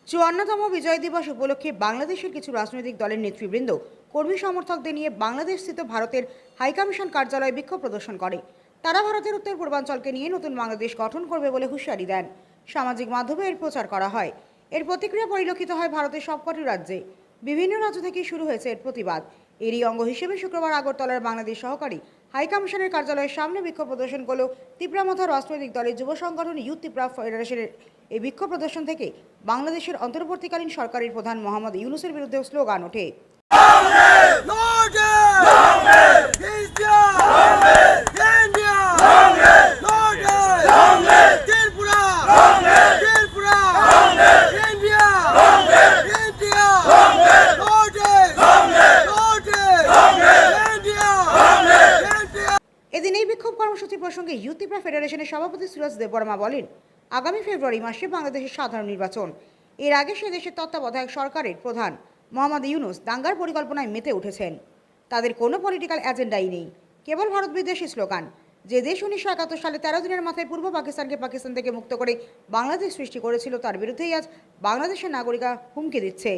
চুয়ান্নতম বিজয় দিবস উপলক্ষে বাংলাদেশের কিছু রাজনৈতিক দলের নেতৃবৃন্দ কর্মী সমর্থকদের নিয়ে বাংলাদেশস্থিত ভারতের হাইকমিশন কার্যালয়ে বিক্ষোভ প্রদর্শন করে। তারা ভারতের উত্তর পূর্বাঞ্চলকে নিয়ে নতুন বাংলাদেশ গঠন করবে বলে হুঁশিয়ারি দেন। সামাজিক মাধ্যমে এর প্রচার করা হয়। এর প্রতিক্রিয়া পরিলক্ষিত হয় ভারতের সবকটি রাজ্যে। বিভিন্ন রাজ্য থেকে শুরু হয়েছে এর প্রতিবাদ। এরই অঙ্গ হিসেবে শুক্রবার আগরতলার বাংলাদেশ সহকারী হাইকমিশনের কার্যালয়ের সামনে বিক্ষোভ প্রদর্শন করল ত্রিপুরামথা রাজনৈতিক দলের যুব সংগঠন ইউথ ত্রিপুরা ফেডারেশনের। এই বিক্ষোভ প্রদর্শন থেকে বাংলাদেশের অন্তর্বর্তীকালীন সরকারের প্রধান মোহাম্মদ ইউনূসের বিরুদ্ধে স্লোগান ওঠে। এদিন এই বিক্ষোভ কর্মসূচি প্রসঙ্গে ইউথ ত্রিপুরা ফেডারেশনের সভাপতি সুরজ দেববর্মা বলেন, আগামী ফেব্রুয়ারি মাসে বাংলাদেশের সাধারণ নির্বাচন। এর আগে সে দেশের তত্ত্বাবধায়ক সরকারের প্রধান মোহাম্মদ ইউনূস দাঙ্গার পরিকল্পনায় মেতে উঠেছেন। তাদের কোনো পলিটিক্যাল এজেন্ডাই নেই, কেবল ভারত বিদ্বেষী স্লোগান। যে দেশ 1971 সালে 13 দিনের মাথায় পূর্ব পাকিস্তানকে পাকিস্তান থেকে মুক্ত করে বাংলাদেশ সৃষ্টি করেছিল, তার বিরুদ্ধেই আজ বাংলাদেশের নাগরিকরা হুমকি দিচ্ছে।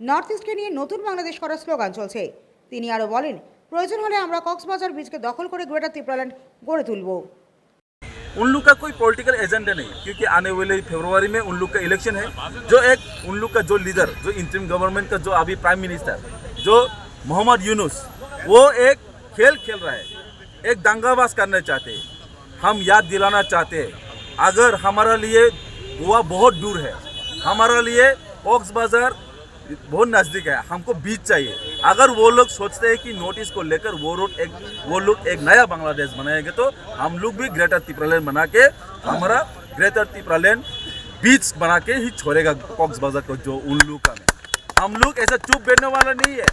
নর্থ ইস্টকে নিয়ে নতুন বাংলাদেশ করার স্লোগান চলছে। তিনি আরও বলেন, প্রয়োজন হলে আমরা কক্সবাজার ব্রিজকে দখল করে গ্রেটার ত্রিপুরাল্যান্ড গড়ে তুলব। उन लोग का कोई पॉलिटिकल एजेंडा नहीं, क्योंकि आने वाले फरवरी में उन लोग का इलेक्शन है। जो एक उन लोग का जो लीडर, जो इंटरिम गवर्नमेंट का जो अभी प्राइम मिनिस्टर जो मोहम्मद यूनुस, वो एक खेल खेल रहा है, एक दंगाबाज करना चाहते हैं। हम याद दिलाना चाहते हैं, अगर हमारा लिए गोवा बहुत दूर है, हमारा लिए कॉक्स बाजार बहुत नज़दीक है, हमको बीच चाहिए। अगर वो लोग सोचते हैं कि नोटिस को लेकर वो लोग एक नया बांग्लादेश बनाएंगे, तो हम लोग भी ग्रेटर त्रिपुरालैंड बना के हमारा ग्रेटर त्रिपुरालैंड बीच बना के ही छोड़ेगा कॉक्स बाजार को। जो उन लोग का हम लोग ऐसा चुप बैठने वाला नहीं है।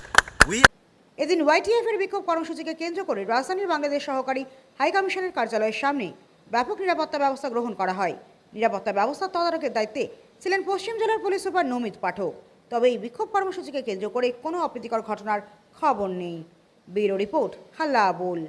এদিন ওয়াইটিএফ এর বিক্ষোভ কর্মসূচিকে কেন্দ্র করে রাজধানীর বাংলাদেশ সহকারী হাইকমিশনের কার্যালয়ের সামনে ব্যাপক নিরাপত্তা ব্যবস্থা গ্রহণ করা হয়। নিরাপত্তা ব্যবস্থা তদারকের দায়িত্বে ছিলেন পশ্চিম জেলার পুলিশ সুপার নমিত পাঠক। তবে এই বিক্ষোভ কর্মসূচিকে কেন্দ্র করে কোনো অপ্রীতিকর ঘটনার খবর নেই। ব্যুরো রিপোর্ট, হাল্লা বোল।